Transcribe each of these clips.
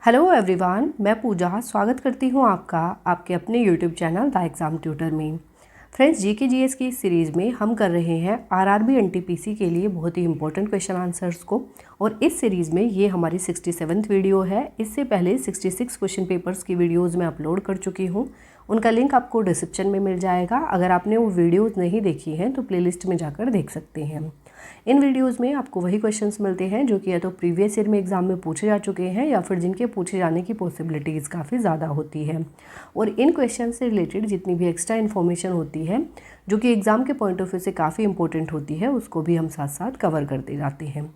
Hello everyone, मैं पूजा स्वागत करती हूँ आपका आपके अपने YouTube channel the exam tutor में। फ्रेंड्स, जीके जीएस की इस सीरीज़ में हम कर रहे हैं आरआरबी एनटीपीसी के लिए बहुत ही इंपॉर्टेंट क्वेश्चन आंसर्स को। और इस सीरीज़ में ये हमारी 67th वीडियो है। इससे पहले 66 क्वेश्चन पेपर्स की वीडियोज़ मैं अपलोड कर चुकी हूँ। उनका लिंक आपको डिस्क्रिप्शन में मिल जाएगा। अगर आपने वो वीडियोज़ नहीं देखी हैं तो प्लेलिस्ट में जाकर देख सकते हैं। इन वीडियोस में आपको वही क्वेश्चंस मिलते हैं जो कि या तो प्रीवियस ईयर में एग्जाम में पूछे जा चुके हैं या फिर जिनके पूछे जाने की पॉसिबिलिटीज़ काफ़ी ज़्यादा होती है। और इन क्वेश्चन से रिलेटेड जितनी भी एक्स्ट्रा इन्फॉर्मेशन होती है जो कि एग्ज़ाम के पॉइंट ऑफ व्यू से काफ़ी इंपॉर्टेंट होती है, उसको भी हम साथ साथ कवर करते जाते हैं।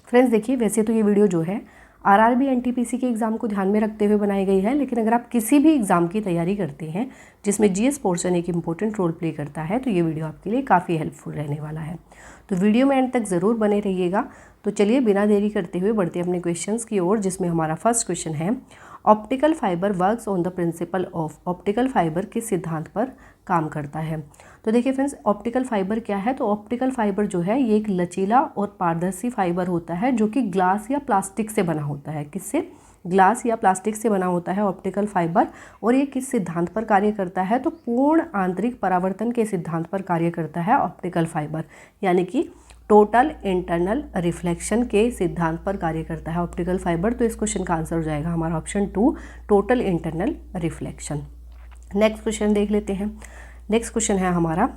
फ्रेंड्स देखिए, वैसे तो ये वीडियो जो है आरआरबी एनटीपीसी के एग्ज़ाम को ध्यान में रखते हुए बनाई गई है, लेकिन अगर आप किसी भी एग्ज़ाम की तैयारी करते हैं जिसमें जीएस पोर्शन एक इंपॉर्टेंट रोल प्ले करता है तो ये वीडियो आपके लिए काफ़ी हेल्पफुल रहने वाला है। तो वीडियो में एंड तक ज़रूर बने रहिएगा। तो चलिए बिना देरी करते हुए बढ़ते अपने क्वेश्चंस की ओर, जिसमें हमारा फर्स्ट क्वेश्चन है, optical fibre works on the principle of. Optical fibre किस सिद्धांत पर काम करता है? तो देखिए फ्रेंड्स, ऑप्टिकल फाइबर क्या है? तो ऑप्टिकल फाइबर जो है ये एक लचीला और पारदर्शी फाइबर होता है जो कि ग्लास या प्लास्टिक से बना होता है। किससे? ग्लास या प्लास्टिक से बना होता है ऑप्टिकल फाइबर। और ये किस सिद्धांत पर कार्य करता है? तो पूर्ण आंतरिक परावर्तन के सिद्धांत पर कार्य करता है ऑप्टिकल फाइबर, यानी कि टोटल इंटरनल रिफ्लेक्शन के सिद्धांत पर कार्य करता है ऑप्टिकल फाइबर। तो इस क्वेश्चन का आंसर हो जाएगा हमारा option 2, total internal reflection. Next question देख लेते हैं। नेक्स्ट क्वेश्चन है हमारा,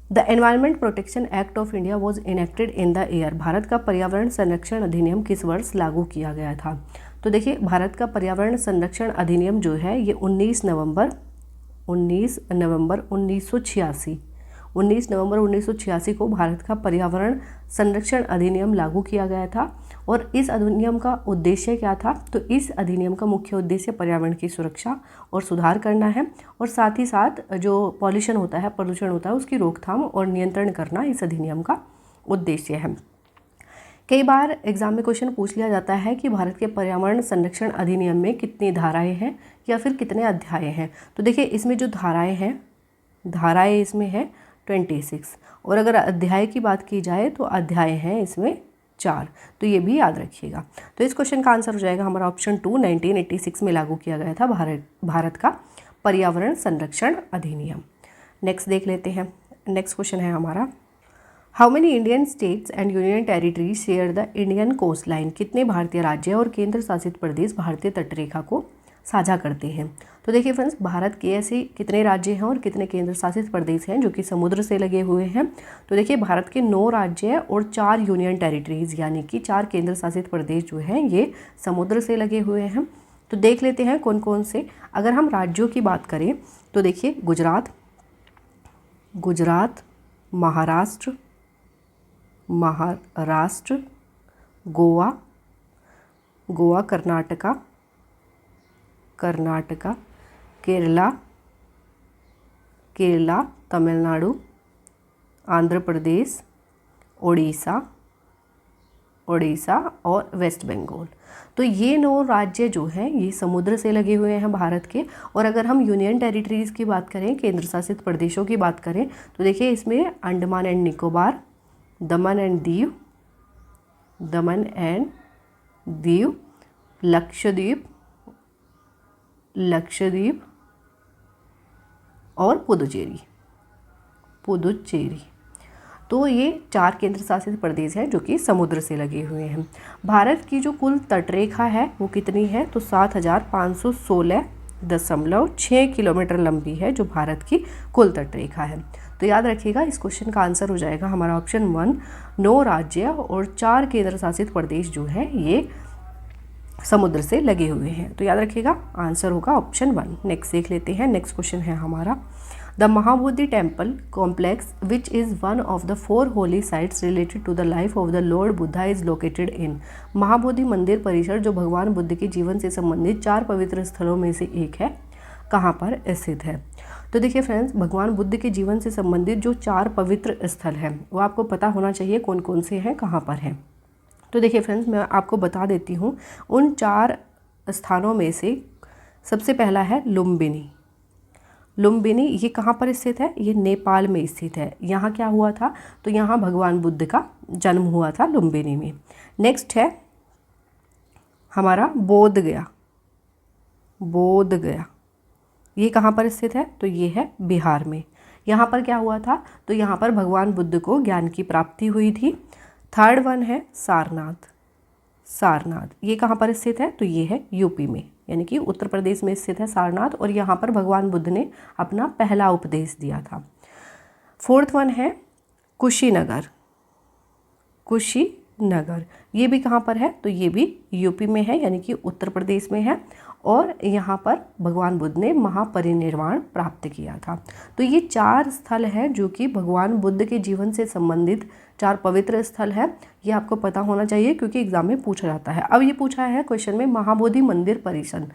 the environment protection act of India was enacted in the year. Bharat का पर्यावरण संरक्षण अधिनियम किस वर्ष लागू किया गया था? तो देखिए, भारत का पर्यावरण संरक्षण अधिनियम जो है ये 19 नवंबर 1986 को भारत का पर्यावरण संरक्षण अधिनियम लागू किया गया था। और इस अधिनियम का उद्देश्य क्या था? तो इस अधिनियम का मुख्य उद्देश्य पर्यावरण की सुरक्षा और सुधार करना है, और साथ ही साथ जो प्रदूषण होता है उसकी रोकथाम और नियंत्रण करना इस अधिनियम का उद्देश्य है। कई बार एग्जाम में क्वेश्चन पूछ लिया जाता है कि भारत के पर्यावरण संरक्षण अधिनियम में कितनी धाराएं हैं या फिर कितने अध्याय हैं। तो देखिए, इसमें जो धाराएं इसमें है 26, और अगर अध्याय की बात की जाए तो अध्याय हैं इसमें 4। तो ये भी याद रखिएगा। तो इस क्वेश्चन का आंसर हो जाएगा हमारा ऑप्शन 2, 1986 में लागू किया गया था भारत का पर्यावरण संरक्षण अधिनियम। नेक्स्ट देख लेते हैं। नेक्स्ट क्वेश्चन है हमारा, how many Indian states and union territories share the Indian coast line. कितने भारतीय राज्य और केंद्र शासित प्रदेश भारतीय तटरेखा को साझा करते हैं? तो देखिए फ्रेंड्स, भारत के ऐसे कितने राज्य हैं और कितने केंद्र शासित प्रदेश हैं जो कि समुद्र से लगे हुए हैं? तो देखिए, भारत के 9 राज्य हैं और 4 यूनियन टेरिटरीज यानी कि 4 केंद्र शासित प्रदेश जो हैं ये समुद्र से लगे हुए हैं। तो देख लेते हैं कौन कौन से। अगर हम राज्यों की बात करें तो देखिए, गुजरात, महाराष्ट्र, गोवा, कर्नाटका, केरला, तमिलनाडु, आंध्र प्रदेश, ओडिशा और वेस्ट बंगाल। तो ये 9 राज्य जो हैं ये समुद्र से लगे हुए हैं भारत के। और अगर हम यूनियन टेरिटरीज़ की बात करें, केंद्र शासित प्रदेशों की बात करें, तो देखिए इसमें Andaman and Nicobar, Daman and Diu, Lakshadweep और पुदुचेरी। तो ये 4 केंद्र शासित प्रदेश हैं जो कि समुद्र से लगे हुए हैं। भारत की जो कुल तटरेखा है वो कितनी है? तो 7516.6 किलोमीटर लंबी है जो भारत की कुल तटरेखा है। तो याद रखिएगा, इस क्वेश्चन का आंसर हो जाएगा हमारा ऑप्शन 1, 9 राज्य और 4 केंद्र शासित प्रदेश जो हैं ये समुद्र से लगे हुए हैं। तो याद रखिएगा, आंसर होगा ऑप्शन 1। नेक्स्ट देख लेते हैं। नेक्स्ट क्वेश्चन है हमारा, the Mahabodhi temple complex which is one of the 4 holy sites related to the life of the Lord Buddha is located in. Mahabodhi मंदिर परिसर जो भगवान बुद्ध के जीवन से संबंधित 4 पवित्र स्थलों में से एक है, कहाँ पर स्थित है? तो देखिए फ्रेंड्स, भगवान बुद्ध के जीवन से संबंधित जो 4 पवित्र स्थल हैं वो आपको पता होना चाहिए कौन कौन से हैं, कहाँ पर हैं। तो देखिए फ्रेंड्स, मैं आपको बता देती हूँ। उन 4 स्थानों में से सबसे पहला है लुम्बिनी। ये कहाँ पर स्थित है? ये नेपाल में स्थित है। यहाँ क्या हुआ था? तो यहाँ भगवान बुद्ध का जन्म हुआ था लुम्बिनी में। नेक्स्ट है हमारा बोध गया। बोध गया ये कहाँ पर स्थित है? तो ये है बिहार में। यहाँ पर क्या हुआ था? तो यहाँ पर भगवान बुद्ध को ज्ञान की प्राप्ति हुई थी। थर्ड वन है सारनाथ। सारनाथ ये कहाँ पर स्थित है? तो ये है यूपी में, यानी कि उत्तर प्रदेश में स्थित है सारनाथ, और यहाँ पर भगवान बुद्ध ने अपना पहला उपदेश दिया था। फोर्थ वन है कुशीनगर। कुशीनगर ये भी कहाँ पर है? तो ये भी यूपी में है, यानी कि उत्तर प्रदेश में है, और यहाँ पर भगवान बुद्ध ने महापरिनिर्वाण प्राप्त किया था। तो ये 4 स्थल हैं जो कि भगवान बुद्ध के जीवन से संबंधित 4 पवित्र स्थल है। ये आपको पता होना चाहिए क्योंकि एग्जाम में पूछा जाता है। अब ये पूछा है क्वेश्चन में, महाबोधि मंदिर परिसर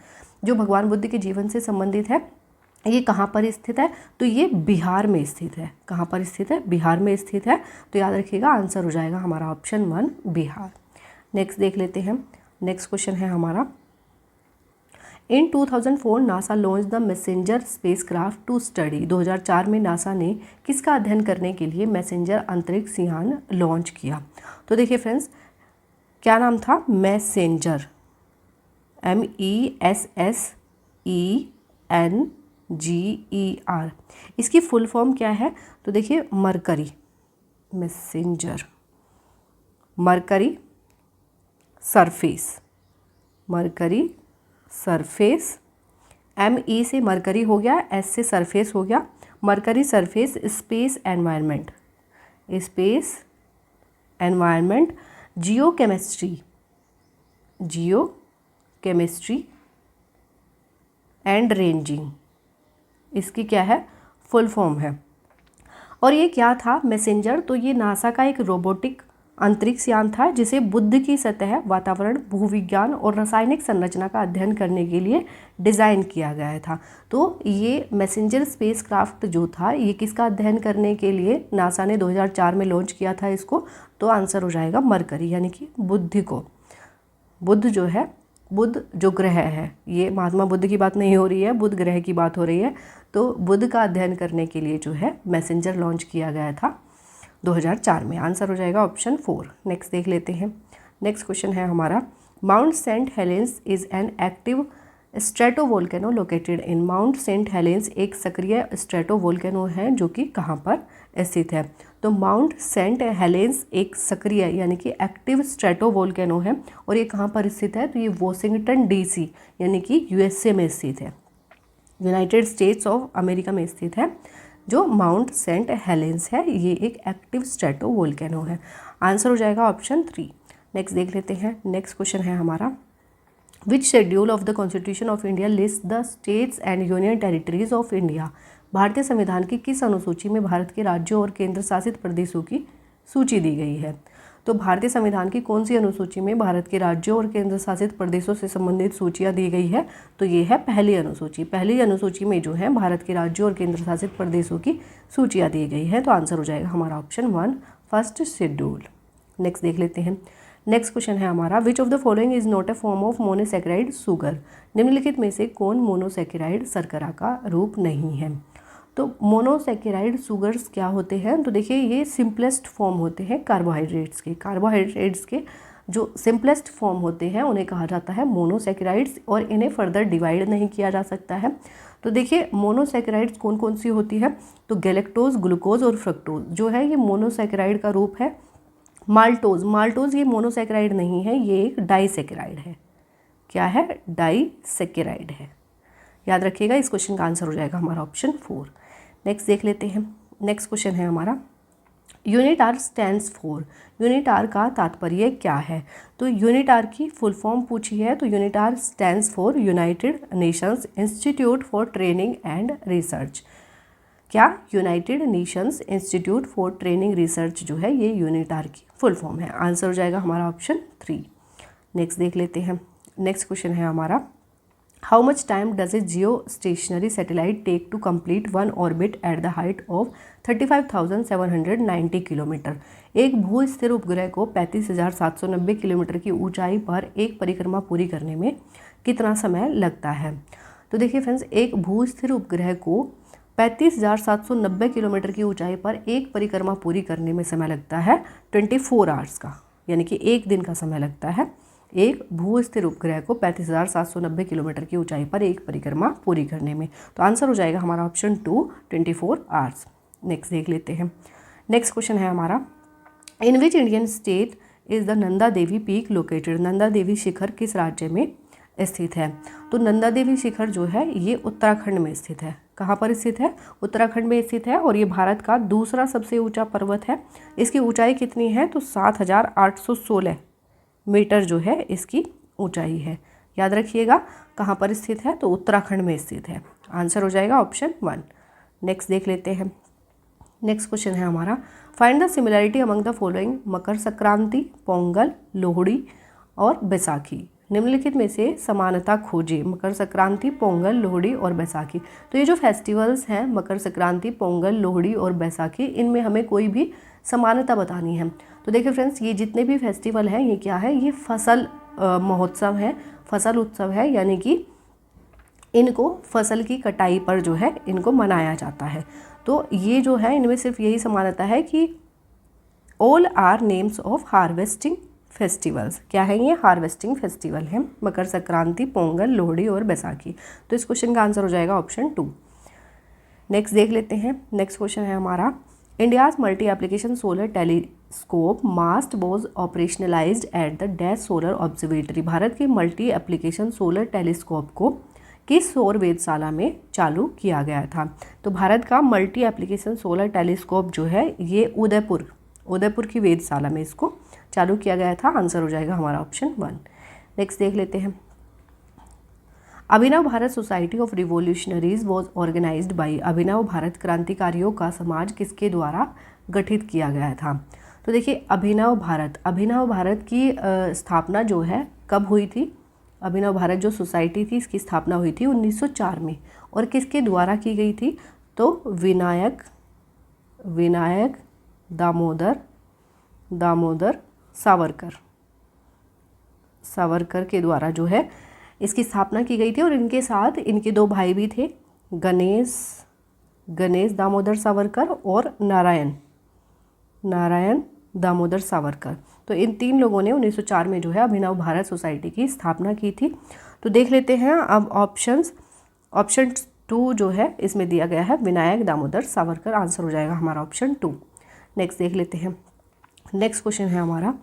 जो भगवान बुद्ध के जीवन से संबंधित है, ये कहाँ पर स्थित है? तो ये बिहार में स्थित है। कहाँ पर स्थित है? बिहार में स्थित है। तो याद रखिएगा आंसर हो जाएगा हमारा ऑप्शन 1 बिहार। नेक्स्ट देख लेते हैं। नेक्स्ट क्वेश्चन है हमारा, in 2004 NASA launch the Messenger spacecraft to study. 2004 में नासा ने किसका अध्ययन करने के लिए मैसेंजर अंतरिक्ष यान लॉन्च किया? तो देखिए फ्रेंड्स, क्या नाम था? Messenger, MESSENGER। इसकी फुल फॉर्म क्या है? तो देखिए mercury, messenger, mercury surface, mercury surface, ME से मरकरी हो गया, S से सरफेस हो गया, mercury surface space environment, space environment, Jio chemistry, Jio chemistry and ranging, इसकी क्या है? फुल फॉर्म है। और ये क्या था मैसेंजर? तो ये नासा का एक रोबोटिक अंतरिक्ष यान था जिसे बुध की सतह, वातावरण, भूविज्ञान और रासायनिक संरचना का अध्ययन करने के लिए डिज़ाइन किया गया था। तो ये मैसेंजर स्पेसक्राफ्ट जो था, ये किसका अध्ययन करने के लिए नासा ने 2004 में लॉन्च किया था इसको? तो आंसर हो जाएगा मरकरी, यानी कि बुध को। बुध जो है, बुध जो ग्रह है, ये महात्मा बुद्ध की बात नहीं हो रही है, बुध ग्रह की बात हो रही है। तो बुध का अध्ययन करने के लिए जो है मैसेंजर लॉन्च किया गया था 2004 में। आंसर हो जाएगा ऑप्शन 4। नेक्स्ट देख लेते हैं। नेक्स्ट क्वेश्चन है हमारा, Mount Saint Helens is an active stratovolcano located in. Mount Saint Helens एक सक्रिय स्ट्रेटोवोल्केनो है जो कि कहाँ पर स्थित है? तो माउंट सेंट हेलेंस एक सक्रिय यानी कि एक्टिव स्ट्रेटोवोल्केनो है, और ये कहाँ पर स्थित है? तो ये वॉशिंगटन DC यानी कि USA में स्थित है, यूनाइटेड स्टेट्स ऑफ अमेरिका में स्थित है। जो माउंट सेंट हेलेंस है ये एक एक्टिव स्ट्रेटोवोल्केनो है। आंसर हो जाएगा ऑप्शन 3। नेक्स्ट देख लेते हैं। नेक्स्ट क्वेश्चन है हमारा, which schedule of the constitution of India list the states and union territories of India. भारतीय संविधान की किस अनुसूची में भारत के राज्यों और केंद्र शासित प्रदेशों की सूची दी गई है? तो भारतीय संविधान की कौन सी अनुसूची में भारत के राज्यों और केंद्र शासित प्रदेशों से संबंधित सूचियां दी गई है? तो ये है पहली अनुसूची। पहली अनुसूची में जो है भारत के राज्यों और केंद्र शासित प्रदेशों की सूचियां दी गई है। तो आंसर हो जाएगा हमारा ऑप्शन 1 फर्स्ट शेड्यूल। नेक्स्ट देख लेते हैं। नेक्स्ट क्वेश्चन है हमारा, which of the following is not a form of monosaccharide sugar. निम्नलिखित में से कौन मोनोसैकेराइड शर्करा का रूप नहीं है? तो मोनोसैकेराइड शुगर्स क्या होते हैं? तो देखिए ये सिंपलेस्ट फॉर्म होते हैं कार्बोहाइड्रेट्स के। कार्बोहाइड्रेट्स के जो सिंपलेस्ट फॉर्म होते हैं उन्हें कहा जाता है मोनोसैकेराइड्स, और इन्हें फर्दर डिवाइड नहीं किया जा सकता है। तो देखिए मोनोसैकेराइड्स कौन कौन सी होती है? तो गैलेक्टोज, ग्लूकोज और फ्रक्टोज जो है ये मोनोसैकेराइड का रूप है। माल्टोज, माल्टोज ये मोनोसैकेराइड नहीं है, ये एक डाइसैकेराइड है। क्या है? डाइसैकेराइड है। याद रखिएगा, इस क्वेश्चन का आंसर हो जाएगा हमारा ऑप्शन 4। नेक्स्ट देख लेते हैं। नेक्स्ट क्वेश्चन है हमारा, unit R stands for. Unit R का तात्पर्य क्या है? तो यूनिट आर की फुल फॉर्म पूछी है, तो unit R stands for United Nations Institute for Training and Research. क्या? United Nations Institute for Training Research जो है ये यूनिट आर की फुल फॉर्म है। आंसर हो जाएगा हमारा ऑप्शन 3। नेक्स्ट देख लेते हैं। नेक्स्ट क्वेश्चन है हमारा, how much time does a geostationary satellite take to complete one orbit at the height of 35,790 kilometre. एक भू स्थिर उपग्रह को 35,790 किलोमीटर की ऊंचाई पर एक परिक्रमा पूरी करने में कितना समय लगता है? तो देखिए फ्रेंड्स, एक भू स्थिर उपग्रह को 35,790 किलोमीटर की ऊंचाई पर एक परिक्रमा पूरी करने में समय लगता है 24 आवर्स का, यानी कि एक दिन का समय लगता है एक भू स्थिर उपग्रह को 35,790 किलोमीटर की ऊंचाई पर एक परिक्रमा पूरी करने में। तो आंसर हो जाएगा हमारा ऑप्शन 2 24 आवर्स। नेक्स्ट देख लेते हैं। नेक्स्ट क्वेश्चन है हमारा, in which Indian state is the Nanda Devi peak located. Nanda Devi शिखर किस राज्य में स्थित है? तो नंदा देवी शिखर जो है ये उत्तराखंड में स्थित है। कहाँ पर स्थित है? उत्तराखंड में स्थित है और ये भारत का दूसरा सबसे ऊंचा पर्वत है। इसकी ऊंचाई कितनी है? तो 7,816 मीटर जो है इसकी ऊंचाई है। याद रखिएगा कहाँ पर स्थित है? तो उत्तराखंड में स्थित है। आंसर हो जाएगा ऑप्शन 1। नेक्स्ट देख लेते हैं। नेक्स्ट क्वेश्चन है हमारा, find the similarity among the following. Makar Sankranti, Pongal, Lohri और बैसाखी। निम्नलिखित में से समानता खोजें। मकर संक्रांति, पोंगल, लोहड़ी और बैसाखी। तो ये जो फेस्टिवल्स हैं मकर संक्रांति, पोंगल, लोहड़ी और बैसाखी, इनमें हमें कोई भी समानता बतानी है। तो देखिए फ्रेंड्स, ये जितने भी फेस्टिवल हैं ये क्या है? ये फसल महोत्सव है, फसल उत्सव है, यानी कि इनको फसल की कटाई पर जो है इनको मनाया जाता है। तो ये जो है इनमें सिर्फ यही समानता है कि all are names of harvesting festivals. क्या है ये? हार्वेस्टिंग फेस्टिवल है, मकर संक्रांति, पोंगल, लोहड़ी और बैसाखी। तो इस क्वेश्चन का आंसर हो जाएगा ऑप्शन 2। नेक्स्ट देख लेते हैं। नेक्स्ट क्वेश्चन है हमारा, India's multi application solar telescope MAST was operationalised at the dash solar observatory. भारत के मल्टी एप्लीकेशन सोलर टेलीस्कोप को किस सौर वेधशाला में चालू किया गया था? तो भारत का मल्टी एप्लीकेशन सोलर टेलीस्कोप जो है ये उदयपुर की वेधशाला में इसको चालू किया गया था। आंसर हो जाएगा हमारा ऑप्शन 1। नेक्स्ट देख लेते हैं। Abhinav Bharat society of revolutionaries was organised by. Abhinav Bharat क्रांतिकारियों का समाज किसके द्वारा गठित किया गया था? तो देखिए अभिनव भारत की स्थापना जो है कब हुई थी? अभिनव भारत जो सोसाइटी थी इसकी स्थापना हुई थी 1904 में। और किसके द्वारा की गई थी? तो विनायक दामोदर सावरकर के द्वारा जो है इसकी स्थापना की गई थी। और इनके साथ इनके 2 भाई भी थे, गणेश दामोदर सावरकर और नारायण दामोदर सावरकर। तो इन 3 लोगों ने 1904 में जो है अभिनव भारत सोसाइटी की स्थापना की थी। तो देख लेते हैं अब ऑप्शन 2 जो है इसमें दिया गया है विनायक दामोदर सावरकर। आंसर हो जाएगा हमारा ऑप्शन 2। नेक्स्ट देख लेते हैं। नेक्स्ट क्वेश्चन है हमारा,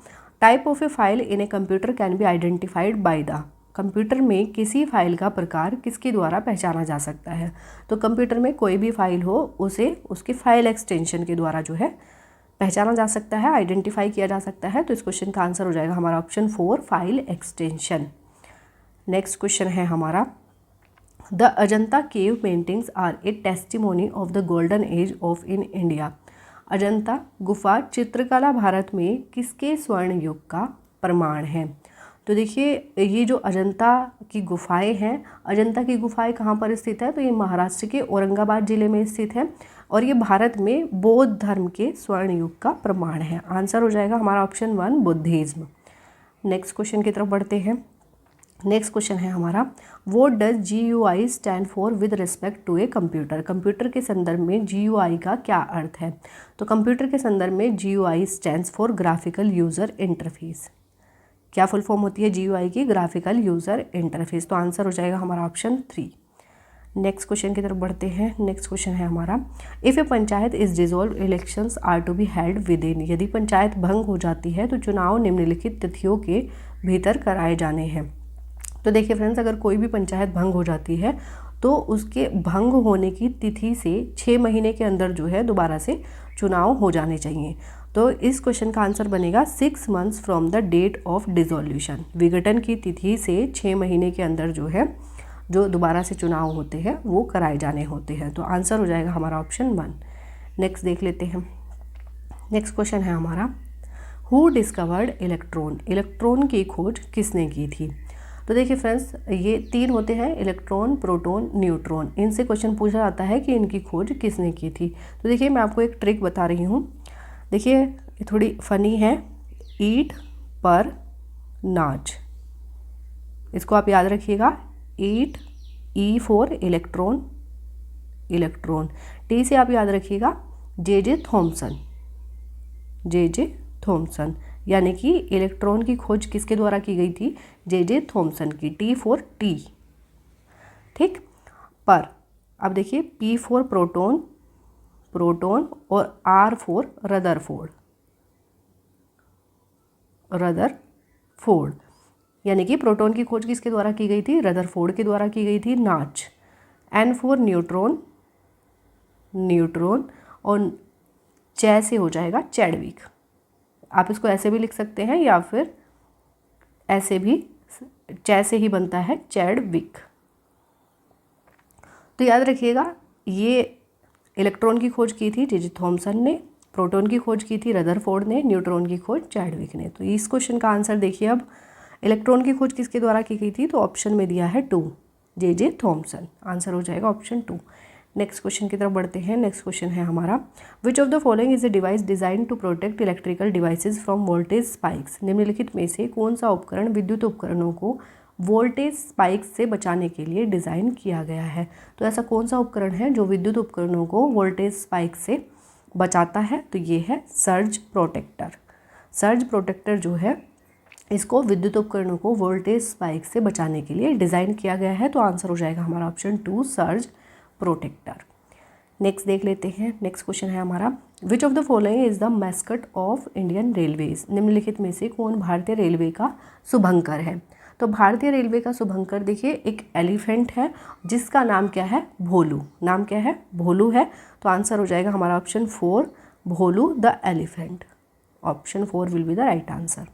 type of A file in a computer can be identified by the. Computer में किसी फाइल का प्रकार किसके द्वारा पहचाना जा सकता है? तो कंप्यूटर में कोई भी फाइल हो उसे उसके फाइल एक्सटेंशन के द्वारा जो है पहचाना जा सकता है, आइडेंटिफाई किया जा सकता है। तो इस क्वेश्चन का आंसर हो जाएगा हमारा option 4 file extension. Next question है हमारा, the Ajanta cave paintings are a testimony of the golden age of in India. Ajanta गुफा चित्रकला भारत में किसके स्वर्ण युग का प्रमाण है? तो देखिए ये जो अजंता की गुफाएं हैं, अजंता की गुफाएं कहाँ पर स्थित है? तो ये महाराष्ट्र के औरंगाबाद जिले में स्थित है और ये भारत में बौद्ध धर्म के स्वर्ण युग का प्रमाण है। आंसर हो जाएगा हमारा ऑप्शन 1 बुद्धिज्म। नेक्स्ट क्वेश्चन की तरफ बढ़ते हैं। नेक्स्ट क्वेश्चन है हमारा, what does GUI stand for with respect to a computer. Computer के संदर्भ में GUI का क्या अर्थ है? तो कंप्यूटर के संदर्भ में GUI stands for graphical user interface. क्या फुल फॉर्म होती है GUI की? Graphical user interface. तो आंसर हो जाएगा हमारा ऑप्शन 3। नेक्स्ट क्वेश्चन की तरफ बढ़ते हैं। नेक्स्ट क्वेश्चन है हमारा, if a panchayat is dissolve elections are to be held within. यदि पंचायत भंग हो जाती है तो चुनाव निम्नलिखित तिथियों के भीतर कराए जाने हैं। तो देखिए फ्रेंड्स, अगर कोई भी पंचायत भंग हो जाती है तो उसके भंग होने की तिथि से 6 महीने के अंदर जो है दोबारा से चुनाव हो जाने चाहिए। तो इस क्वेश्चन का आंसर बनेगा 6 months from the date of dissolution. विघटन की तिथि से 6 महीने के अंदर जो है जो दोबारा से चुनाव होते हैं वो कराए जाने होते हैं। तो आंसर हो जाएगा हमारा ऑप्शन 1। नेक्स्ट देख लेते हैं। नेक्स्ट क्वेश्चन है हमारा, हु डिस्कवर्ड इलेक्ट्रॉन। इलेक्ट्रॉन की खोज किसने की थी? तो देखिए फ्रेंड्स, ये 3 होते हैं, इलेक्ट्रॉन, प्रोटॉन, न्यूट्रॉन। इनसे क्वेश्चन पूछा जाता है कि इनकी खोज किसने की थी। तो देखिए मैं आपको एक ट्रिक बता रही हूँ। देखिए ये थोड़ी फनी है, ईट पर नाच, इसको आप याद रखिएगा। ईट, ई फॉर इलेक्ट्रॉन, टी से आप याद रखिएगा जे जे थॉम्सन, यानी कि इलेक्ट्रॉन की खोज किसके द्वारा की गई थी? जे थॉमसन की। T फॉर टी, ठीक। पर अब देखिए P फॉर प्रोटॉन और R फॉर रदरफोर्ड, यानी कि प्रोटॉन की खोज किसके द्वारा की गई थी? रदरफोर्ड के द्वारा की गई थी, नाच। N फॉर न्यूट्रॉन और चै से हो जाएगा चैडविक। आप इसको ऐसे भी लिख सकते हैं या फिर ऐसे भी, चै से ही बनता है चैडविक। तो याद रखिएगा, ये इलेक्ट्रॉन की खोज की थी जे थॉमसन ने, प्रोटॉन की खोज की थी रदरफोर्ड ने, न्यूट्रॉन की खोज चैडविक ने। तो इस क्वेश्चन का आंसर देखिए, अब इलेक्ट्रॉन की खोज किसके द्वारा की गई थी? तो ऑप्शन में दिया है 2, जे थॉमसन। आंसर हो जाएगा ऑप्शन 2। नेक्स्ट क्वेश्चन की तरफ बढ़ते हैं। नेक्स्ट क्वेश्चन है हमारा, which of the following is a device design to protect electrical devices from voltage spikes. निम्नलिखित में से कौन सा उपकरण विद्युत उपकरणों को वोल्टेज स्पाइक्स से बचाने के लिए डिज़ाइन किया गया है? तो ऐसा कौन सा उपकरण है जो विद्युत उपकरणों को वोल्टेज स्पाइक से बचाता है? तो ये है सर्ज प्रोटेक्टर। सर्ज प्रोटेक्टर जो है, इसको विद्युत उपकरणों को वोल्टेज स्पाइक से बचाने के लिए डिज़ाइन किया गया है। तो आंसर हो जाएगा हमारा ऑप्शन 2, सर्ज प्रोटेक्टर। नेक्स्ट देख लेते हैं। नेक्स्ट क्वेश्चन है हमारा, which of the following is the mascot of Indian railways. निम्नलिखित में से कौन भारतीय रेलवे का शुभंकर है? तो भारतीय रेलवे का शुभंकर देखिए एक एलिफेंट है जिसका नाम क्या है? भोलू। नाम क्या है? भोलू है। तो आंसर हो जाएगा हमारा option 4, Bholu the elephant. Option 4 will be the right answer.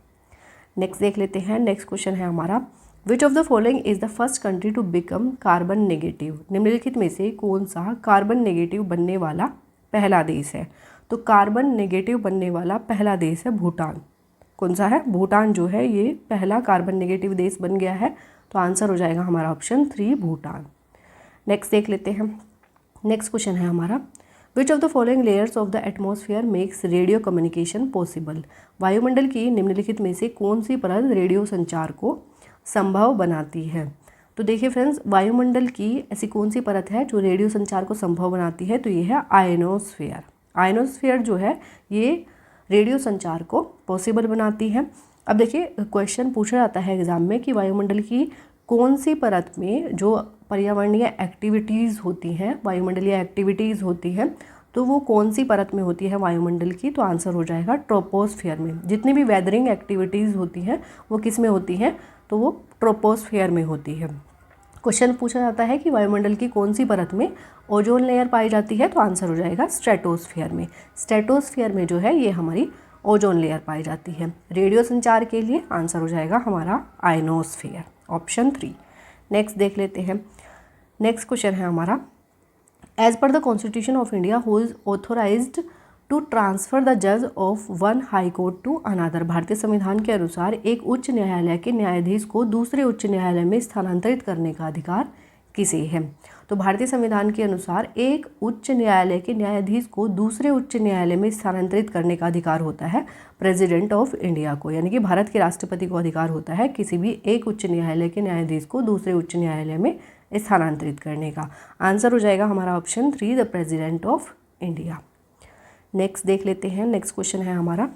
Next देख लेते हैं। नेक्स्ट क्वेश्चन है हमारा, which of the following is the first country to become carbon negative. निम्नलिखित में से कौन सा कार्बन नेगेटिव बनने वाला पहला देश है? तो कार्बन नेगेटिव बनने वाला पहला देश है भूटान। कौन सा है? भूटान जो है ये पहला कार्बन नेगेटिव देश बन गया है। तो आंसर हो जाएगा हमारा ऑप्शन 3, भूटान। नेक्स्ट देख लेते हैं। नेक्स्ट क्वेश्चन है हमारा, which of the following layers of the atmosphere makes radio communication possible. वायुमंडल की निम्नलिखित में से कौन सी परत रेडियो संचार को संभव बनाती है? तो देखिए फ्रेंड्स, वायुमंडल की ऐसी कौन सी परत है जो रेडियो संचार को संभव बनाती है? तो ये है आयनोस्फीयर। आयनोस्फीयर जो है ये रेडियो संचार को पॉसिबल बनाती है। अब देखिए क्वेश्चन पूछा जाता है एग्जाम में कि वायुमंडल की कौन सी परत में जो पर्यावरणीय एक्टिविटीज़ होती हैं, वायुमंडलीय एक्टिविटीज़ होती हैं, तो वो कौन सी परत में होती है वायुमंडल की? तो आंसर हो जाएगा ट्रोपोस्फियर में। जितनी भी वेदरिंग एक्टिविटीज़ होती हैं वो किस में होती हैं? तो वो ट्रोपोस्फियर में होती है। क्वेश्चन पूछा जाता है कि वायुमंडल की कौन सी परत में ओजोन लेयर पाई जाती है? तो आंसर हो जाएगा स्ट्रेटोस्फियर में। स्ट्रेटोस्फियर में जो है ये हमारी ओजोन लेयर पाई जाती है। रेडियो संचार के लिए आंसर हो जाएगा हमारा आयनोस्फियर, ऑप्शन 3। नेक्स्ट देख लेते हैं। नेक्स्ट क्वेश्चन है हमारा, as per the constitution of India who is authorised to transfer the जज of one high court to another. भारतीय संविधान के अनुसार एक उच्च न्यायालय के न्यायाधीश को दूसरे उच्च न्यायालय में स्थानांतरित करने का अधिकार किसे है? तो भारतीय संविधान के अनुसार एक उच्च न्यायालय के न्यायाधीश को दूसरे उच्च न्यायालय में स्थानांतरित करने का अधिकार होता है प्रेसिडेंट ऑफ इंडिया को, यानी कि भारत के राष्ट्रपति को अधिकार होता है किसी भी एक उच्च न्यायालय के न्यायाधीश को दूसरे उच्च न्यायालय में स्थानांतरित करने का। आंसर हो जाएगा हमारा option 3, the president of India. Next देख लेते हैं। नेक्स्ट क्वेश्चन है हमारा,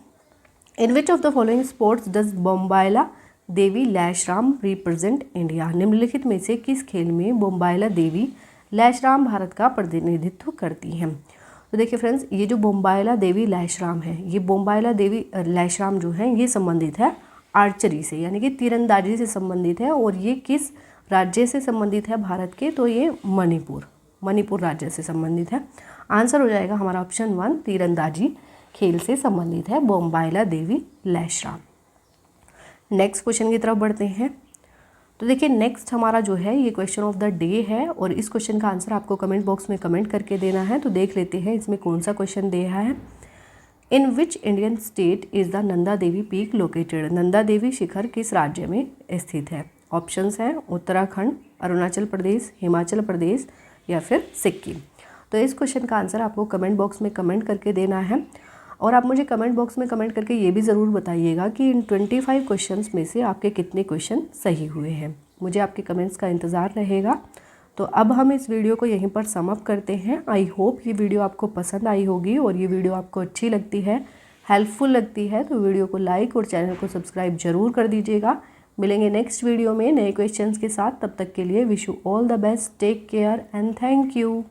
in which of the following sports does Bombayla Devi Laishram represent India. निम्नलिखित में से किस खेल में बोम्बाइला देवी लैशराम भारत का प्रतिनिधित्व करती हैं? तो देखिए फ्रेंड्स, ये जो बोम्बाइला देवी लैशराम है, ये बोम्बाइला देवी लैशराम जो है ये संबंधित है आर्चरी से, यानी कि तीरंदाजी से संबंधित है। और ये किस राज्य से संबंधित है भारत के? तो ये मणिपुर राज्य से संबंधित है। आंसर हो जाएगा हमारा ऑप्शन 1, तीरंदाजी खेल से संबंधित है बोम्बाइला देवी लैशराम। नेक्स्ट क्वेश्चन की तरफ बढ़ते हैं। तो देखिए नेक्स्ट हमारा जो है ये क्वेश्चन ऑफ द डे है और इस क्वेश्चन का आंसर आपको कमेंट बॉक्स में कमेंट करके देना है। तो देख लेते हैं इसमें कौन सा क्वेश्चन दिया है। In which Indian state is the Nanda Devi peak located. Nanda Devi शिखर किस राज्य में स्थित है? ऑप्शंस हैं उत्तराखंड, अरुणाचल प्रदेश, हिमाचल प्रदेश या फिर सिक्किम। तो इस क्वेश्चन का आंसर आपको कमेंट बॉक्स में कमेंट करके देना है। और आप मुझे कमेंट बॉक्स में कमेंट करके ये भी ज़रूर बताइएगा कि इन 25 क्वेश्चंस में से आपके कितने क्वेश्चन सही हुए हैं। मुझे आपके कमेंट्स का इंतज़ार रहेगा। तो अब हम इस वीडियो को यहीं पर सम अप करते हैं। आई होप ये वीडियो आपको पसंद आई होगी और ये वीडियो आपको अच्छी लगती है हेल्पफुल लगती है तो वीडियो को लाइक और चैनल को सब्सक्राइब जरूर कर दीजिएगा। मिलेंगे नेक्स्ट वीडियो में नए क्वेश्चंस के साथ। तब तक के लिए wish you all the best, take care and thank you.